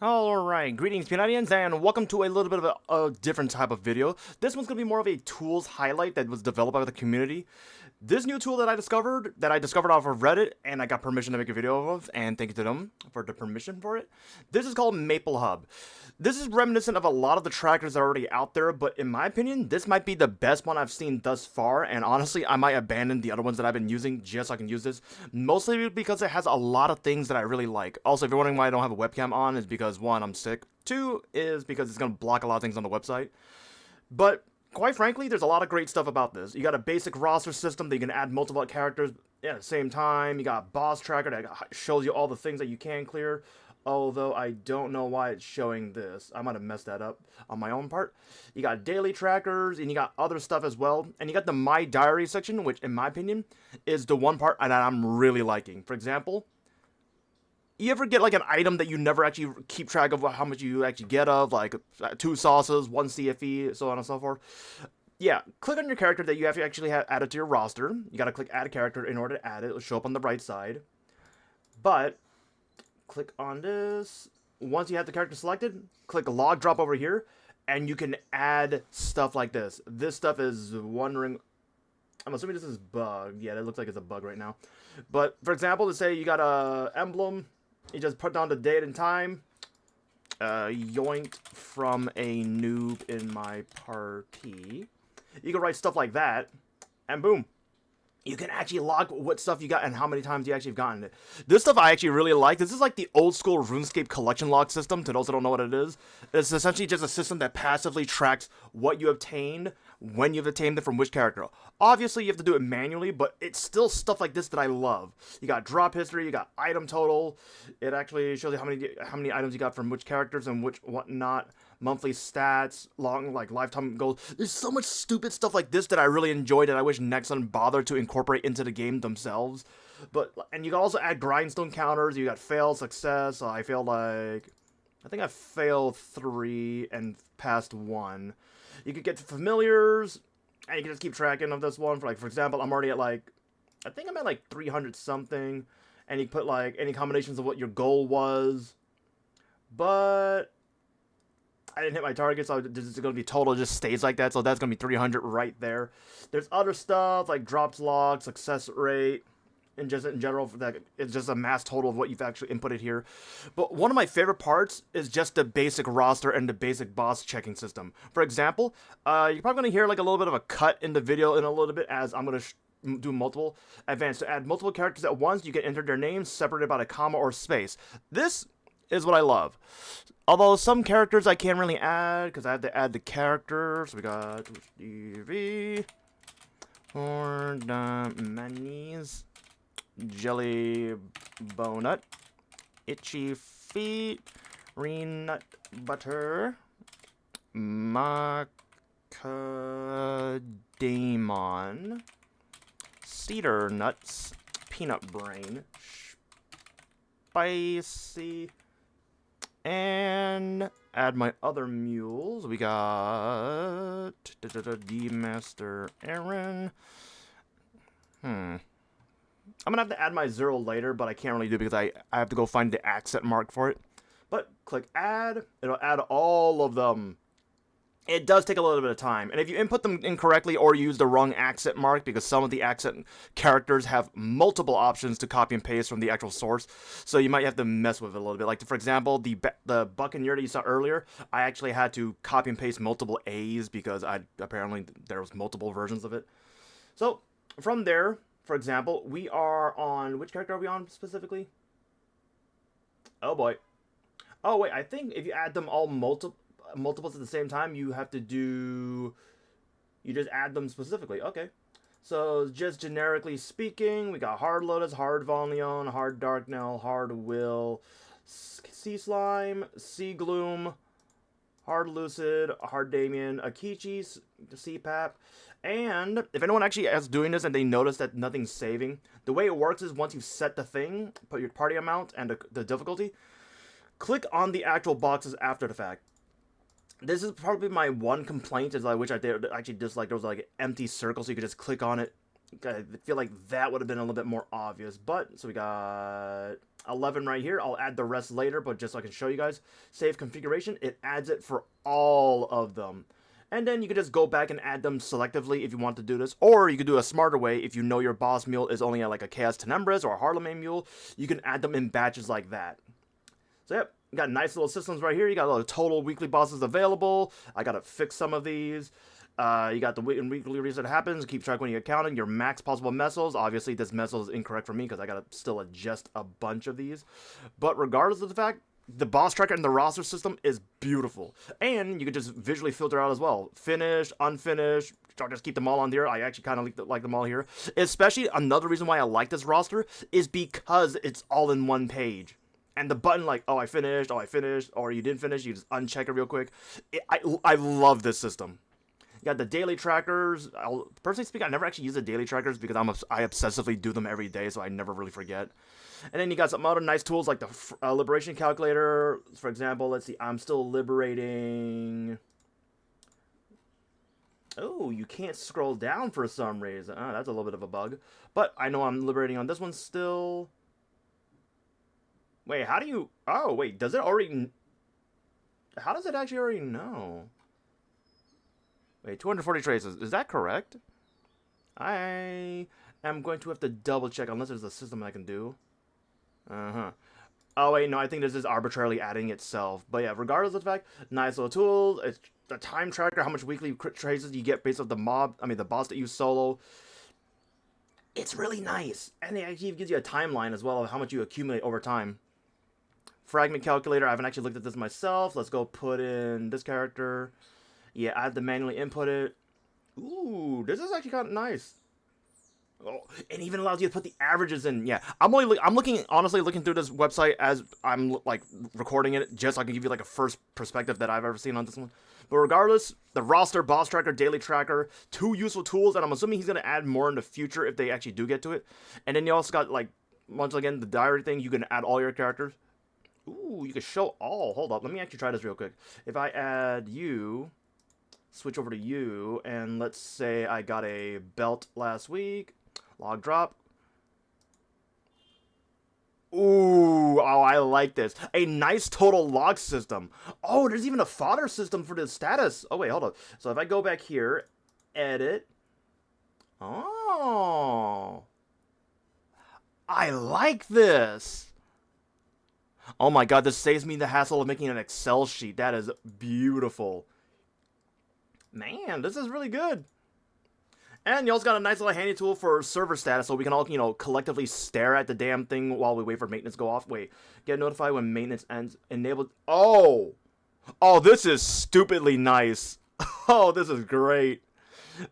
Alright, greetings Peanudians, and welcome to a little bit of a different type of video. This one's going to be more of a tools highlight that was developed by the community. This new tool that I discovered off of Reddit, and I got permission to make a video of, and thank you to them for the permission for it. This is called MapleHub. This is reminiscent of a lot of the trackers that are already out there, but in my opinion, this might be the best one I've seen thus far, and honestly, I might abandon the other ones that I've been using just so I can use this, mostly because it has a lot of things that I really like. Also, if you're wondering why I don't have a webcam on, it's because, one, I'm sick, two, is because it's going to block a lot of things on the website, but quite frankly, there's a lot of great stuff about this. You got a basic roster system that you can add multiple characters at the same time. You got a boss tracker that shows you all the things that you can clear. Although I don't know why it's showing this. I might have messed that up on my own part. You got daily trackers, and you got other stuff as well. And you got the My Diary section, which in my opinion is the one part that I'm really liking. For example, you ever get like an item that you never actually keep track of how much you actually get of, like 2 sauces, 1 CFE, so on and so forth? Yeah, click on your character that you have to actually have added to your roster. You gotta click add a character in order to add it. It'll show up on the right side. But click on this. Once you have the character selected, click log drop over here, and you can add stuff like this. This stuff is wondering, I'm assuming this is bugged. Yeah, it looks like it's a bug right now. But for example, to say you got a emblem, you just put down the date and time. Yoinked from a noob in my party. You can write stuff like that, and boom. You can actually log what stuff you got and how many times you actually have gotten it. This stuff I actually really like. This is like the old school RuneScape collection log system, to those that don't know what it is. It's essentially just a system that passively tracks what you obtained, when you've obtained it, from which character. Obviously, you have to do it manually, but it's still stuff like this that I love. You got drop history, you got item total. It actually shows you how many items you got from which characters and which whatnot. Monthly stats, lifetime goals. There's so much stupid stuff like this that I really enjoyed, and I wish Nexon bothered to incorporate into the game themselves. And you can also add grindstone counters. You got fail, success. I think I failed 3 and passed 1. You could get to familiars, and you can just keep tracking of this one. For example, I'm already at I think I'm at 300 something, and you put any combinations of what your goal was, but I didn't hit my target, so this is going to be total, just stays like that, so that's going to be 300 right there. There's other stuff, like drops log, success rate, and just in general, it's just a mass total of what you've actually inputted here. But one of my favorite parts is just the basic roster and the basic boss checking system. For example, you're probably going to hear a little bit of a cut in the video in a little bit, as I'm going to do multiple advanced. To add multiple characters at once, you can enter their names separated by a comma or space. This is what I love. Although some characters I can't really add because I have to add the character. So we got Stevie, or the Manis, Jelly Bonut, Itchy Feet, Renut Butter, Macadamon, Cedar Nuts, Peanut Brain, Spicy, and add my other mules. We got D-Master Aaron. I'm gonna have to add my Zero later, but I can't really do it because I have to go find the accent mark for it. But click add. It'll add all of them. It does take a little bit of time, and if you input them incorrectly or use the wrong accent mark, because some of the accent characters have multiple options to copy and paste from the actual source, so you might have to mess with it a little bit. Like, for example, the Buccaneer that you saw earlier, I actually had to copy and paste multiple A's because apparently there was multiple versions of it. So from there, for example, we are on, which character are we on specifically? Oh boy. Oh wait, I think if you add them all multiples at the same time, you just add them specifically. Okay, so just generically speaking, we got Hard Lotus, Hard Von Leon, Hard Darknell, Hard Will, Sea Slime, Sea Gloom, Hard Lucid, Hard Damien, Akichi, CPAP. And if anyone actually is doing this and they notice that nothing's saving, the way it works is once you set the thing, put your party amount and the difficulty, click on the actual boxes after the fact. This is probably my one complaint, is which I actually dislike. There was empty circle, so you could just click on it I feel like that would have been a little bit more obvious. But, so we got 11 right here. I'll add the rest later, but just so I can show you guys. Save configuration, it adds it for all of them. And then you can just go back and add them selectively if you want to do this. Or you could do a smarter way if you know your boss mule is only at like a Chaos Tenebris or a Harlem mule. You can add them in batches like that. So yep, you got nice little systems right here. You got a lot of total weekly bosses available. I got to fix some of these. You got the weekly reset happens. Keep track when you're counting. Your max possible messels. Obviously, this messel is incorrect for me because I got to still adjust a bunch of these. But regardless of the fact, the boss tracker and the roster system is beautiful. And you can just visually filter out as well. Finished, unfinished. I'll just keep them all on there. I actually kind of like them all here. Especially another reason why I like this roster is because it's all in one page. And the button like, oh, I finished, or you didn't finish, you just uncheck it real quick. I love this system. You got the daily trackers. Personally speaking, I never actually use the daily trackers because I obsessively do them every day, so I never really forget. And then you got some other nice tools like the liberation calculator. For example, let's see, I'm still liberating. Oh, you can't scroll down for some reason. Oh, that's a little bit of a bug. But I know I'm liberating on this one still. Wait, how do you... Oh, wait, does it already... How does it actually already know? Wait, 240 traces. Is that correct? I am going to have to double check unless there's a system I can do. Oh, wait, no, I think this is arbitrarily adding itself. But yeah, regardless of the fact, nice little tool. It's the time tracker, how much weekly crit traces you get based off the the boss that you solo. It's really nice. And it actually gives you a timeline as well of how much you accumulate over time. Fragment calculator, I haven't actually looked at this myself. Let's go put in this character. Yeah, I have to manually input it. Ooh, this is actually kind of nice. Oh, it even allows you to put the averages in. Yeah, I'm honestly looking through this website as I'm like recording it, just so I can give you like a first perspective that I've ever seen on this one. But regardless, the roster, boss tracker, daily tracker, 2 useful tools, and I'm assuming he's gonna add more in the future if they actually do get to it. And then you also got like once again the diary thing. You can add all your characters. Ooh, you can show all. Hold up, let me actually try this real quick. If I add you, switch over to you, and let's say I got a belt last week. Log drop. Ooh, oh, I like this. A nice total log system. Oh, there's even a fodder system for the status. Oh, wait, hold on. So if I go back here, edit. Oh. I like this. Oh my god, this saves me the hassle of making an Excel sheet. That is beautiful. Man, this is really good. And you also got a nice little handy tool for server status, so we can all, you know, collectively stare at the damn thing while we wait for maintenance to go off. Wait, get notified when maintenance ends. Enabled. Oh! Oh, this is stupidly nice. Oh, this is great.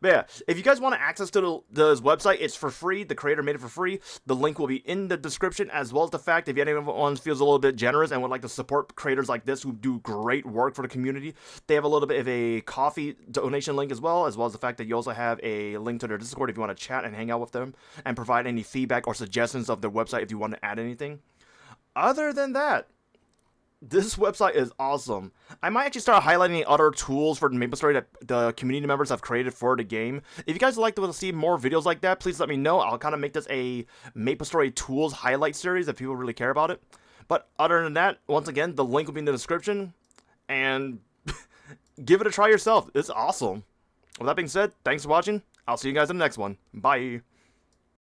But yeah, if you guys want to access to this website, it's for free. The creator made it for free. The link will be in the description, as well as the fact if anyone feels a little bit generous and would like to support creators like this who do great work for the community, they have a little bit of a coffee donation link as well as the fact that you also have a link to their Discord if you want to chat and hang out with them and provide any feedback or suggestions of their website if you want to add anything. Other than that, this website is awesome. I might actually start highlighting other tools for MapleStory that the community members have created for the game. If you guys would like to see more videos like that, please let me know. I'll kind of make this a MapleStory tools highlight series if people really care about it. But other than that, once again, the link will be in the description. And give it a try yourself. It's awesome. With that being said, thanks for watching. I'll see you guys in the next one. Bye.